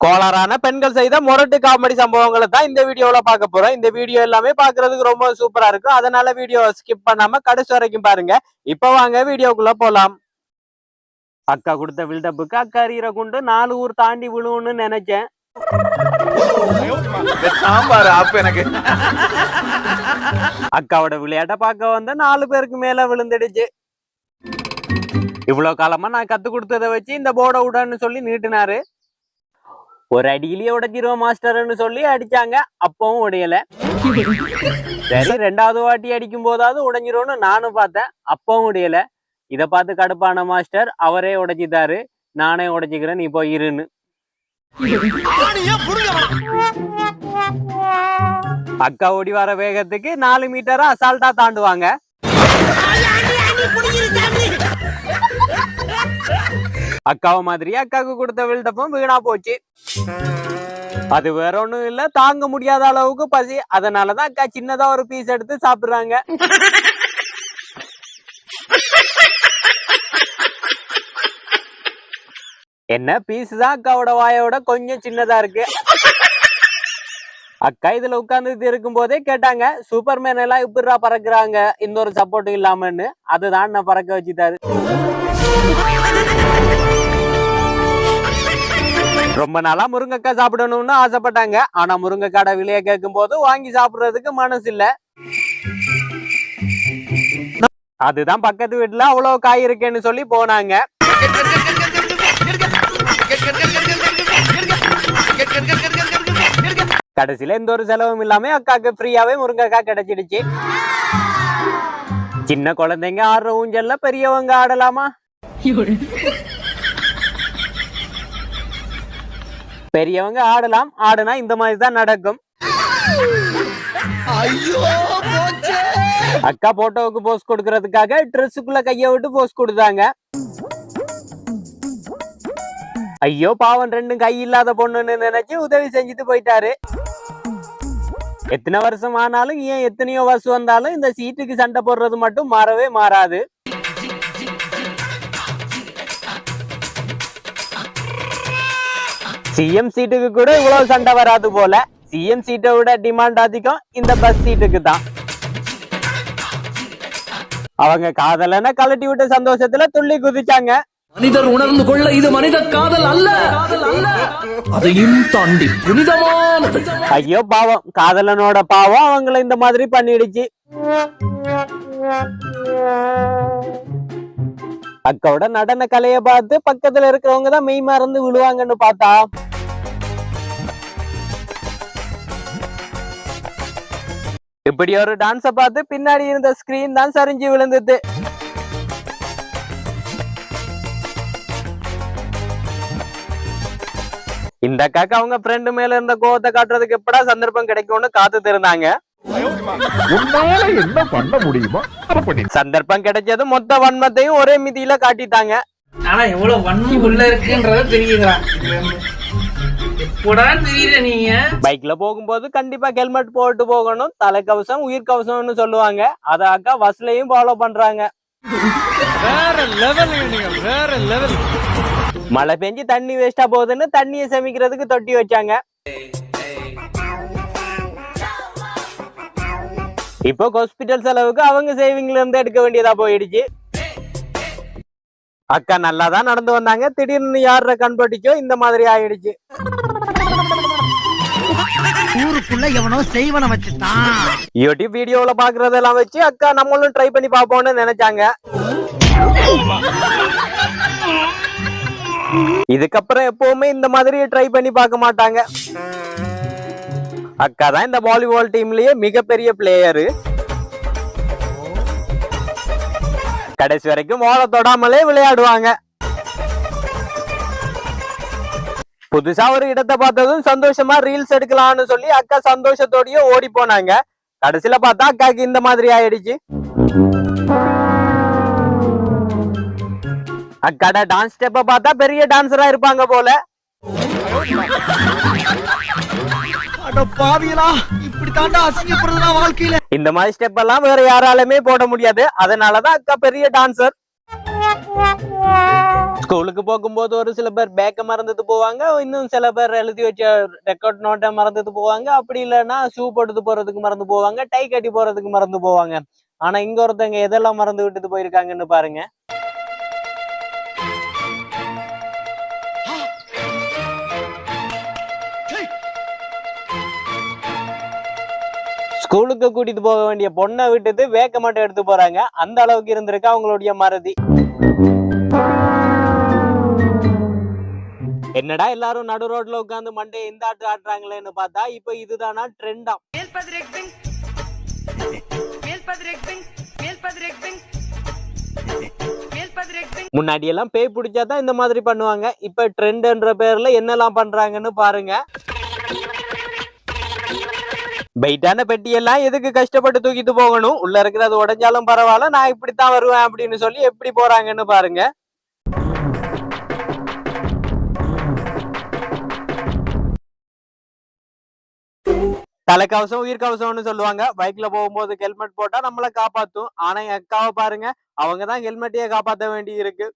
கோளாறான பெண்கள் செய்த முரட்டு காமெடி சம்பவங்களை தான் இந்த வீடியோல பார்க்க போறோம். இந்த வீடியோ எல்லாமே பாக்குறதுக்கு ரொம்ப சூப்பரா இருக்கும். அதனால வீடியோ ஸ்கிப் பண்ணாம கடைசி வரைக்கும் பாருங்க. இப்ப வாங்க வீடியோக்குள்ள போலாம். அக்கா கொடுத்த பில்டப்புக்கு அக்கா அறிகிற கொண்டு 4 ஊர் தாண்டி விழுவுன்னு நினைச்சேன். அக்காவோட விளையாட்ட பார்க்க வந்த 4 பேருக்கு மேல விழுந்துடுச்சு. இவ்வளவு காலமா நான் கத்து கொடுத்ததை வச்சு இந்த போர்டை விடன்னு சொல்லி நீட்டினாரு. ஒரு அடியிலேயே உடைச்சிருவோம் மாஸ்டர்ன்னு சொல்லி அடிச்சாங்க. அப்பவும் உடையல. சரி 2வது வாட்டி அடிக்கும் போதாவது உடைஞ்சிரும்னு நானும் பார்த்தேன். அப்பவும் உடையல. இதை பார்த்து கடுப்பான மாஸ்டர் அவரே உடைச்சிட்டாரு. நானே உடைச்சிக்கிறேன், நீ போய் இருன்னு. அக்கா ஓடி வர வேகத்துக்கு 4 மீட்டரா அசால்ட்டா தாண்டுவாங்க. அக்காவை மாதிரி அக்காவுக்கு கொடுத்த வில்டப்பும் வீணா போச்சு. அது வேற ஒண்ணும் இல்ல, தாங்க முடியாத அளவுக்கு பசி. அதனாலதான் அக்கா சின்னதா ஒரு பீஸ் எடுத்து சாப்பிடுறாங்க. என்ன பீஸ் தான் அக்காவோட வாயோட கொஞ்சம் சின்னதா இருக்கு. அக்கா இதுல உட்கார்ந்து இருக்கும் போதே கேட்டாங்க, சூப்பர்மேன் எல்லாம் இப்படிரா பறக்குறாங்க இந்த ஒரு சப்போர்ட்டும் இல்லாமன்னு. அதுதான் நான் பறக்க வச்சுட்டாரு. ரொம்ப நாளா முருங்கைக்காய் சாப்பிடணும்னு ஆசைப்பட்டாங்க. ஆனா முருங்கைக்காட விலைய கேட்கும் போது வாங்கி சாப்பிடுறதுக்கு மனசு இல்ல. அதுதான் பக்கத்து வீட்டுல அவ்வளவு காய் இருக்கேன்னு சொல்லி போனாங்க. கடைசியில எந்த ஒரு செலவும் இல்லாம அக்காக்கு ஃப்ரீயாவே முருங்கைக்காய் கிடைச்சிடுச்சு. சின்ன குழந்தைங்க ஆடுற ஊஞ்சல்ல பெரியவங்க ஆடலாமா? பெரியவங்க ஆடலாம். ஆடுனா இந்த மாதிரி தான் நடக்கும். அக்கா போட்டோவுக்கு போஸ் கொடுக்கறதுக்காக ட்ரெஸ்ஸுக்குள்ள கைய விட்டு போஸ் கொடுத்தாங்க. ஐயோ பாவம், 2 கை இல்லாத பொண்ணுன்னு நினைச்சு உதவி செஞ்சுட்டு போயிட்டாரு. எத்தனை வருஷம் ஆனாலும் ஏன் எத்தனையோ வருஷம் வந்தாலும் இந்த சீட்டுக்கு சண்டை போடுறது மட்டும் மாறவே மாறாது. சிஎம் சீட்டுக்கு கூட இவ்வளவு சண்டை வராது போல. சிஎம் சீட்டை விட டிமாண்ட் அதிகம் இந்த பஸ் சீட்டுக்கு தான். அவங்க காதலனை கலட்டி விட்ட சந்தோஷத்துல துள்ளி குதிச்சாங்க. மனிதர் உணர்ந்து கொள்ள இது மனித காதல் அல்ல, அதையும் தாண்டி புனிதமானது. ஐயோ பாவம், காதலனோட பாவம் அவங்களை இந்த மாதிரி பண்ணிடுச்சு. அக்காவோட நடன கலைய பார்த்து பக்கத்துல இருக்கிறவங்க தான் மெய் மறந்து விழுவாங்கன்னு பார்த்தா இப்படி ஒரு டான்ஸ பார்த்து பின்னாடி இருந்த ஸ்கிரீன் தான் சரிஞ்சு விழுந்தது. இந்த அக்காக்கு அவங்க ஃப்ரெண்டு மேல இருந்த கோவத்தை காட்டுறதுக்கு எப்படா சந்தர்ப்பம் கிடைக்கும்னு காத்துட்டு இருந்தாங்க. என்ன பண்ண முடியுமா? சந்தர்ப்பம் கிடைச்சது மொத்த வன்மத்தையும் ஒரே மிதியில காட்டிட்டாங்க. ஆனா எவ்வளவு வன்மம் உள்ள இருக்குன்றத தெரியுங்களா? நீங்க பைக்ல போகும்போது கண்டிப்பா ஹெல்மெட் போட்டு போகணும். தலைக்கவசம் உயிர் கவசம்னு சொல்லுவாங்க. அத அக்கா பஸ்லயும் ஃபாலோ பண்றாங்க. வேற லெவல், வேற லெவல். மழை பெஞ்சு தண்ணி வேஸ்டா போகுதுன்னு தண்ணியை சேமிக்கிறதுக்கு தொட்டி வச்சாங்க. இப்போ ஹாஸ்பிட்டல் செலவுக்கு அவங்க சேவிங்ல இருந்து எடுக்க வேண்டியதா போயிடுச்சு. அக்கா நல்லா தான் நடந்து வந்தாங்க. திடீர்னு யார கண்பட்டிச்சோ இந்த மாதிரி ஆயிடுச்சு. ஊருக்குள்ள எவனோ செய்வன வச்சுட்டான். யூடியூப் வீடியோல பாக்குறதெல்லாம் வச்சு அக்கா நம்மளும் ட்ரை பண்ணி பாப்போம்னு நினைச்சாங்க. இதுக்கப்புறம் எப்பவுமே இந்த மாதிரி ட்ரை பண்ணி பார்க்க மாட்டாங்க. அக்கா தான் இந்த வாலிபால் டீம்லயே மிகப்பெரிய பிளேயரு. கடைசி வரைக்கும் ஓட தொடாமலே விளையாடுவாங்க. புதுசா ஒரு இடத்தை பார்த்ததும் சந்தோஷமா ரீல்ஸ் எடுக்கலாம்னு சொல்லி அக்கா சந்தோஷத்தோடய ஓடி போனாங்க. கடைசியில பார்த்தா அக்காக்கு இந்த மாதிரி ஆயிடுச்சு. அக்காட டான்ஸ் ஸ்டெப்ப பார்த்தா பெரிய டான்சரா இருப்பாங்க போல. இந்த மாதிரி ஸ்டெப் எல்லாம் வேற யாராலுமே போட முடியாது. அதனாலதான் அக்கா பெரிய டான்சர். ஸ்கூலுக்கு போகும்போது ஒரு சில பேர் பேக்க மறந்துட்டு போவாங்க, இன்னும் சில பேர் எழுதி வச்ச ரெக்கார்ட் நோட்டை மறந்துட்டு போவாங்க, அப்படி இல்லைன்னா ஷூ போட்டுட்டு போறதுக்கு மறந்து போவாங்க, டை கட்டி போறதுக்கு மறந்து போவாங்க. ஆனா இங்க ஒருத்தங்க எதெல்லாம் மறந்து விட்டுட்டு போயிருக்காங்கன்னு பாருங்க. ஸ்கூலுக்கு கூட்டிட்டு போக வேண்டிய பொண்ணை விட்டுட்டு வேக்க மட்டும் எடுத்து போறாங்க. அந்த அளவுக்கு இருந்திருக்கு அவங்களுடைய மறதி. என்னடா எல்லாரும் நடு ரோட்ல உட்கார்ந்து மண்டே இந்த ஆட்டு ஆட்டுறாங்களேன்னு பார்த்தா இப்ப இதுதானா ட்ரெண்டா. முன்னாடி எல்லாம் பேய் பிடிச்சாதான் இந்த மாதிரி பண்ணுவாங்க. இப்ப ட்ரெண்ட்ன்ற பேர்ல என்னெல்லாம் பண்றாங்கன்னு பாருங்க. வெயிட்டான பெட்டியெல்லாம் எதுக்கு கஷ்டப்பட்டு தூக்கிட்டு போகணும், உள்ள இருக்கிறது உடைஞ்சாலும் பரவாயில்ல, நான் இப்படித்தான் வருவேன் அப்படின்னு சொல்லி எப்படி போறாங்கன்னு பாருங்க. தலைக்கவசம் உயிர் கவசம்னு சொல்லுவாங்க. பைக்ல போகும்போது ஹெல்மெட் போட்டா நம்மள காப்பாத்தும். ஆனா என் அக்காவை பாருங்க, அவங்கதான் ஹெல்மெட்டையே காப்பாற்ற வேண்டி இருக்கு.